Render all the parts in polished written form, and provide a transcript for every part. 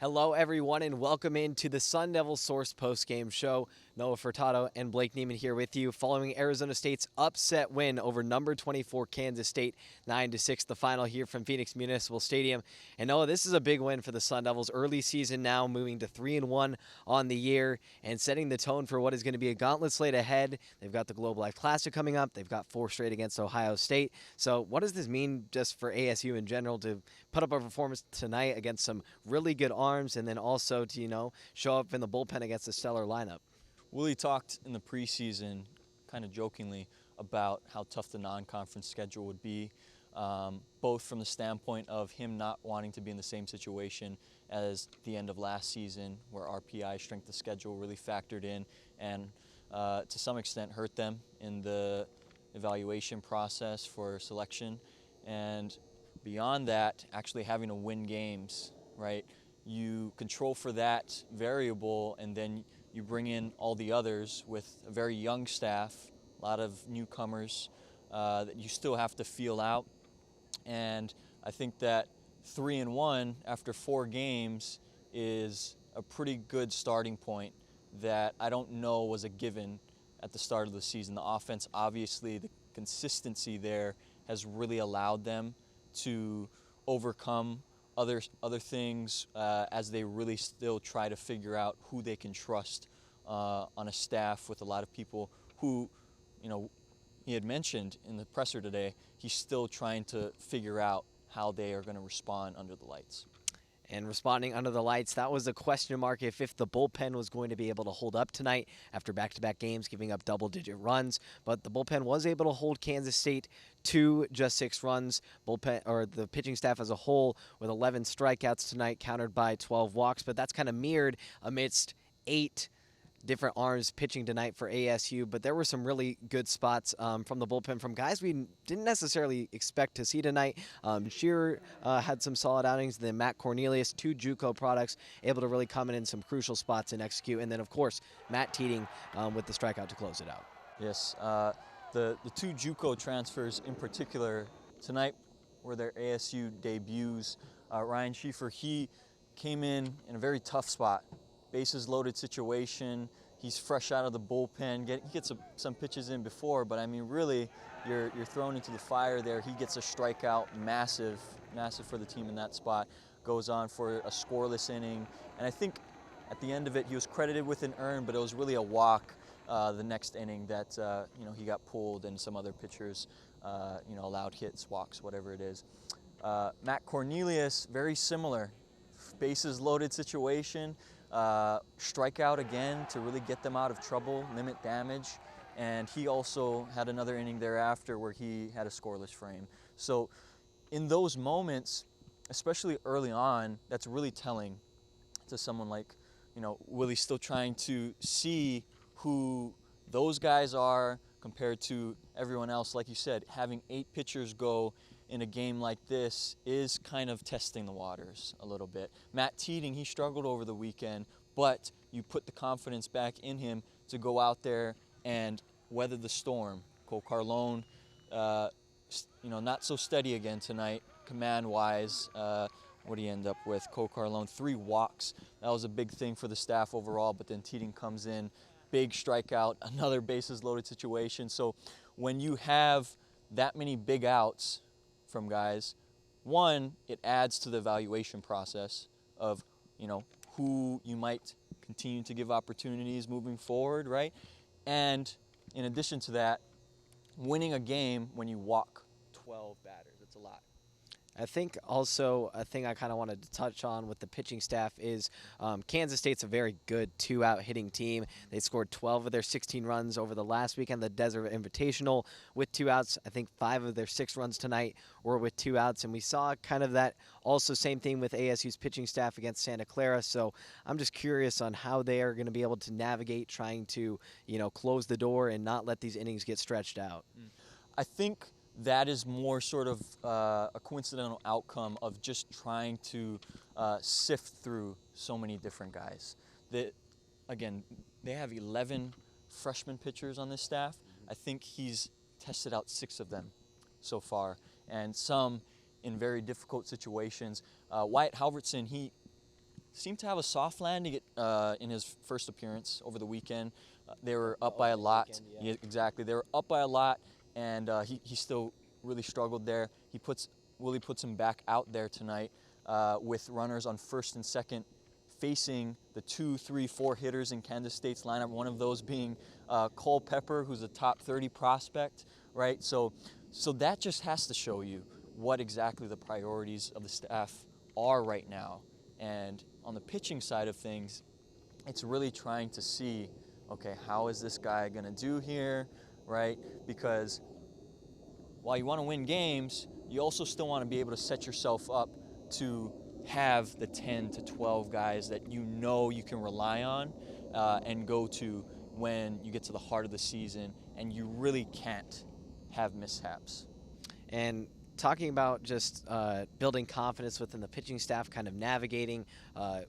Hello, everyone, and welcome into the SunDevilSource Postgame Show. Noah Furtado and Blake Neiman here with you, following Arizona State's upset win over number 24 Kansas State, 9-6, the final here from Phoenix Municipal Stadium. And Noah, this is a big win for the Sun Devils. Early season now, moving to 3-1 on the year and setting the tone for what is going to be a gauntlet slate ahead. They've got the Globe Life Classic coming up. They've got 4 straight against Ohio State. So what does this mean just for ASU in general to put up a performance tonight against some really good arms, and then also to, show up in the bullpen against a stellar lineup? Willie talked in the preseason, kind of jokingly, about how tough the non-conference schedule would be, both from the standpoint of him not wanting to be in the same situation as the end of last season, where RPI, strength of schedule, really factored in and to some extent hurt them in the evaluation process for selection. And beyond that, actually having to win games, right? You control for that variable, and then you bring in all the others with a very young staff, a lot of newcomers that you still have to feel out. And I think that 3-1 after 4 games is a pretty good starting point that I don't know was a given at the start of the season. The offense, obviously, the consistency there has really allowed them to overcome other things as they really still try to figure out who they can trust on a staff with a lot of people who, he had mentioned in the presser today, he's still trying to figure out how they are going to respond under the lights. And responding under the lights, that was a question mark if the bullpen was going to be able to hold up tonight after back-to-back games, giving up double-digit runs. But the bullpen was able to hold Kansas State to just 6 runs. The pitching staff as a whole with 11 strikeouts tonight, countered by 12 walks. But that's kind of mirrored amidst 8 different arms pitching tonight for ASU, but there were some really good spots from the bullpen from guys we didn't necessarily expect to see tonight. Shearer had some solid outings, then Matt Cornelius, 2 JUCO products, able to really come in some crucial spots and execute, and then of course Matt Teeting with the strikeout to close it out. Yes, the 2 JUCO transfers in particular tonight were their ASU debuts. Ryan Schieffer, he came in a very tough spot. Bases loaded situation. He's fresh out of the bullpen. He gets some pitches in before, but I mean, really, you're thrown into the fire there. He gets a strikeout, massive for the team in that spot. Goes on for a scoreless inning, and I think at the end of it, he was credited with an earn, but it was really a walk the next inning that he got pulled, and some other pitchers allowed hits, walks, whatever it is. Matt Cornelius, very similar, bases loaded situation. Strikeout again to really get them out of trouble, limit damage, and he also had another inning thereafter where he had a scoreless frame. So in those moments, especially early on, that's really telling to someone like, Willie, still trying to see who those guys are compared to everyone else. Like you said, having 8 pitchers go in a game like this is kind of testing the waters a little bit. Matt Teeting, he struggled over the weekend, but you put the confidence back in him to go out there and weather the storm. Cole Carlone, not so steady again tonight, command-wise. What do you end up with? Cole Carlone, 3 walks. That was a big thing for the staff overall, but then Teeting comes in, big strikeout, another bases-loaded situation. So when you have that many big outs from guys, one, it adds to the evaluation process of, who you might continue to give opportunities moving forward, right? And in addition to that, winning a game when you walk 12 batters, it's a lot. I think also a thing I kind of wanted to touch on with the pitching staff is Kansas State's a very good 2-out hitting team. They scored 12 of their 16 runs over the last weekend, the Desert Invitational, with 2 outs. I think 5 of their 6 runs tonight were with 2 outs, and we saw kind of that also same thing with ASU's pitching staff against Santa Clara. So I'm just curious on how they are going to be able to navigate trying to, close the door and not let these innings get stretched out. I think that is more sort of a coincidental outcome of just trying to sift through so many different guys. Again, they have 11 freshman pitchers on this staff. I think he's tested out 6 of them so far, and some in very difficult situations. Wyatt Halverson, seemed to have a soft landing in his first appearance over the weekend. They were up by a lot. Weekend, Yeah, exactly. They were up by a lot, and he still really struggled there. Willie puts him back out there tonight with runners on first and second, facing the 2, 3, 4 hitters in Kansas State's lineup. One of those being Cole Pepper, who's a top 30 prospect, right? So that just has to show you what exactly the priorities of the staff are right now. And on the pitching side of things, it's really trying to see, okay, how is this guy going to do here, right? Because while you want to win games, you also still want to be able to set yourself up to have the 10 to 12 guys that you know you can rely on and go to when you get to the heart of the season and you really can't have mishaps. And talking about just building confidence within the pitching staff, kind of navigating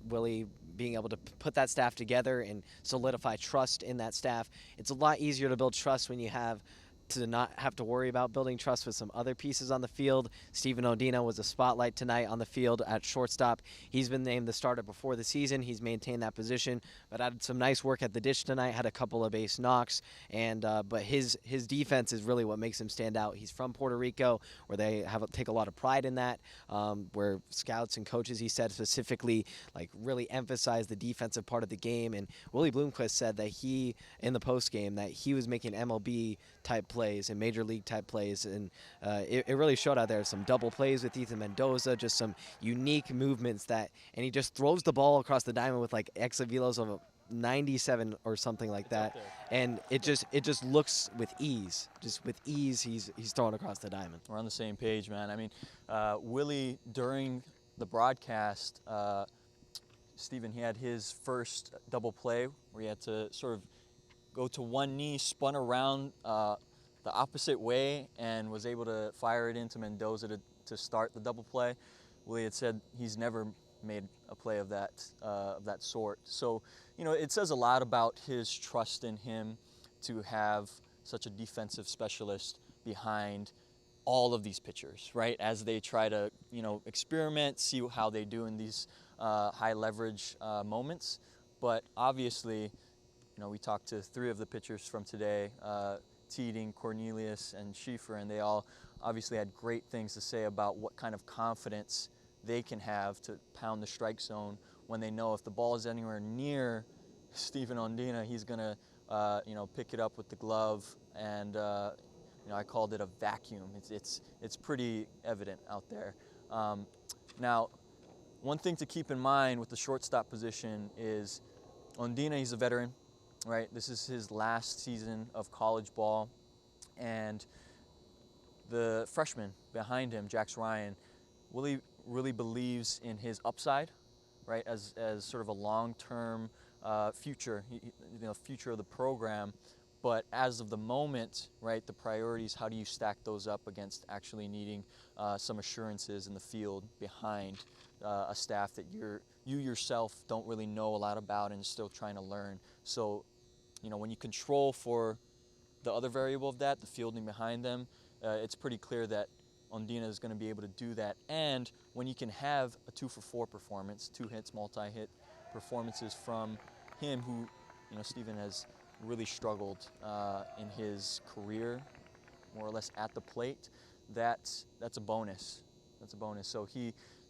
Willie being able to put that staff together and solidify trust in that staff. It's a lot easier to build trust when you have to not have to worry about building trust with some other pieces on the field. Steven Ondina was a spotlight tonight on the field at shortstop. He's been named the starter before the season. He's maintained that position, but had some nice work at the dish tonight, had a couple of base knocks, and but his defense is really what makes him stand out. He's from Puerto Rico, where they take a lot of pride in that, where scouts and coaches, he said specifically, like really emphasize the defensive part of the game. And Willie Bloomquist said that he, in the postgame, that he was making MLB type plays and major league type plays, and it really showed out there. Some double plays with Ethan Mendoza, just some unique movements and he just throws the ball across the diamond with like exit velos of 97 or something like that, and it just looks with ease. Just with ease, he's throwing across the diamond. We're on the same page, man. I mean, Willie, during the broadcast, Steven, he had his first double play where he had to sort of go to one knee, spun around the opposite way, and was able to fire it into Mendoza to start the double play. Willie had said he's never made a play of that sort. So, you know, it says a lot about his trust in him to have such a defensive specialist behind all of these pitchers, right? As they try to, you know, experiment, see how they do in these high leverage moments. But obviously, you know, we talked to 3 of the pitchers from today, Teeding, Cornelius, and Schieffer, and they all obviously had great things to say about what kind of confidence they can have to pound the strike zone when they know if the ball is anywhere near Steven Ondina, he's going to, you know, pick it up with the glove, and, you know, I called it a vacuum. It's pretty evident out there. Now, one thing to keep in mind with the shortstop position is Ondina, he's a veteran. Right, this is his last season of college ball, and the freshman behind him, Jax Ryan, really believes in his upside, right, as sort of a long-term future, future of the program. But as of the moment, right, the priorities, how do you stack those up against actually needing some assurances in the field behind a staff that you yourself don't really know a lot about and still trying to learn. So, you know, when you control for the other variable of that, the fielding behind them, it's pretty clear that Ondina is going to be able to do that. And when you can have a 2-for-4 performance, 2 hits, multi-hit performances from him, who, you know, Steven has really struggled in his career, more or less at the plate, that's a bonus. That's a bonus. So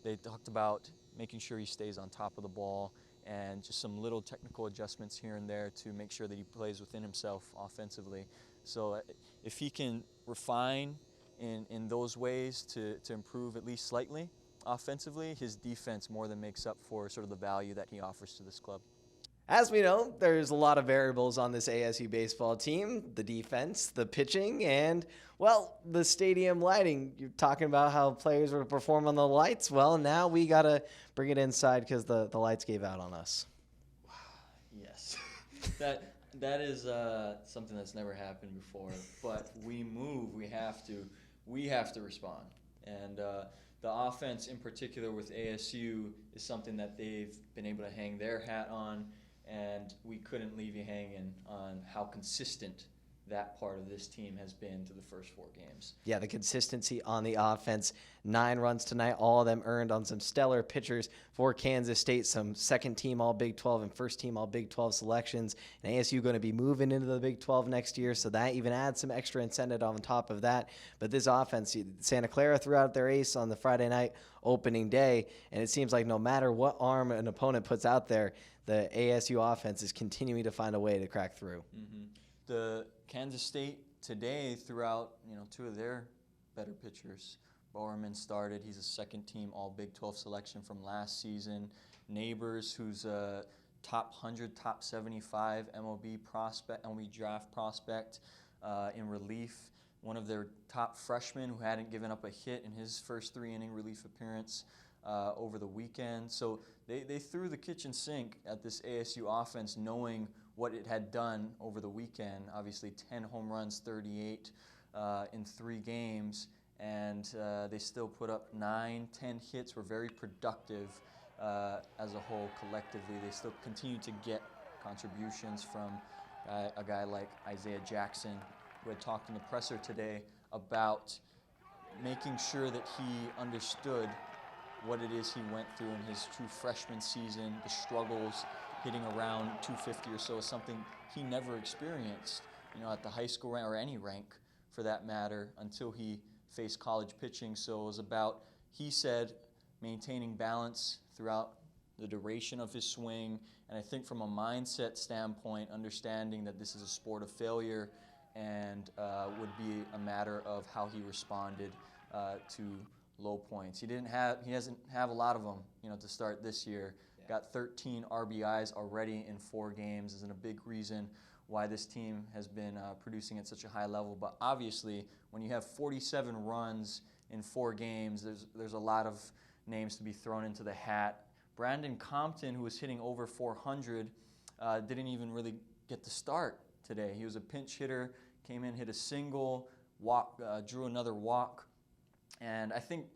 they talked about making sure he stays on top of the ball, and just some little technical adjustments here and there to make sure that he plays within himself offensively. So if he can refine in those ways to improve at least slightly offensively, his defense more than makes up for sort of the value that he offers to this club. As we know, there's a lot of variables on this ASU baseball team: the defense, the pitching, and, well, the stadium lighting. You're talking about how players will perform on the lights. Well, now we got to bring it inside because the lights gave out on us. Yes. That is something that's never happened before. But we have to respond. And the offense in particular with ASU is something that they've been able to hang their hat on, and we couldn't leave you hanging on how consistent that part of this team has been to the first 4 games. Yeah, the consistency on the offense. 9 runs tonight, all of them earned on some stellar pitchers for Kansas State, some second-team All-Big 12 and first-team All-Big 12 selections. And ASU going to be moving into the Big 12 next year, so that even adds some extra incentive on top of that. But this offense, Santa Clara threw out their ace on the Friday night opening day, and it seems like no matter what arm an opponent puts out there, the ASU offense is continuing to find a way to crack through. Mm-hmm. The Kansas State today threw out, 2 of their better pitchers. Bowerman started. He's a second-team All-Big 12 selection from last season. Neighbors, who's a top 100, top 75 MLB draft prospect in relief. One of their top freshmen who hadn't given up a hit in his first 3-inning relief appearance over the weekend. So they threw the kitchen sink at this ASU offense, knowing what it had done over the weekend. Obviously 10 home runs, 38 in 3 games, and they still put up 9, 10 hits, were very productive as a whole collectively. They still continue to get contributions from a guy like Isaiah Jackson, who had talked in the presser today about making sure that he understood what it is he went through in his true freshman season, the struggles. Hitting around 250 or so is something he never experienced, at the high school rank or any rank for that matter, until he faced college pitching. So it was about, he said, maintaining balance throughout the duration of his swing, and I think from a mindset standpoint, understanding that this is a sport of failure and would be a matter of how he responded to low points. He doesn't have a lot of them, to start this year. Got 13 RBIs already in 4 games. Isn't a big reason why this team has been producing at such a high level. But obviously, when you have 47 runs in 4 games, there's a lot of names to be thrown into the hat. Brandon Compton, who was hitting over 400, didn't even really get to start today. He was a pinch hitter, came in, hit a single, drew another walk, and I think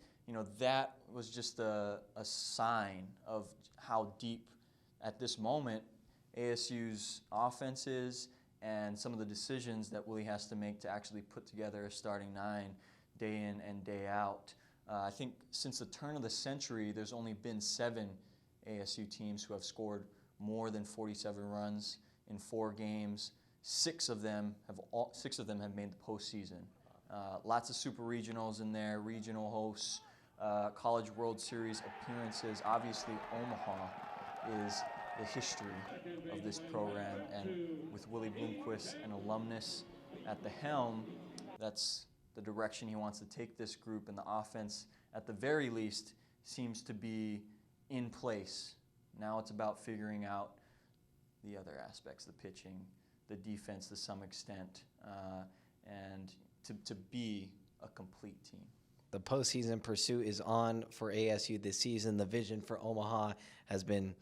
that was just a sign of how deep at this moment ASU's offense is and some of the decisions that Willie has to make to actually put together a starting 9 day in and day out. I think since the turn of the century, there's only been 7 ASU teams who have scored more than 47 runs in 4 games. 6 of them have made the postseason. Lots of super regionals in there, regional hosts. College World Series appearances. Obviously, Omaha is the history of this program, and with Willie Bloomquist, an alumnus at the helm, that's the direction he wants to take this group, and the offense, at the very least, seems to be in place. Now it's about figuring out the other aspects, the pitching, the defense to some extent, and to be a complete team. The postseason pursuit is on for ASU this season. The vision for Omaha has been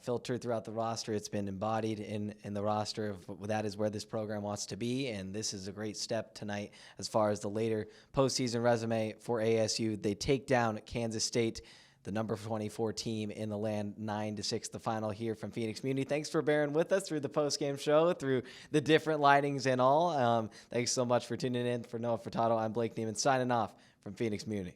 filtered throughout the roster. It's been embodied in the roster. That is where this program wants to be, and this is a great step tonight as far as the later postseason resume for ASU. They take down Kansas State, the number 24 team in the land, 9-6, the final here from Phoenix Muni. Thanks for bearing with us through the postgame show, through the different lightings and all. Thanks so much for tuning in. For Noah Furtado, I'm Blake Neiman, signing off from Phoenix Muni.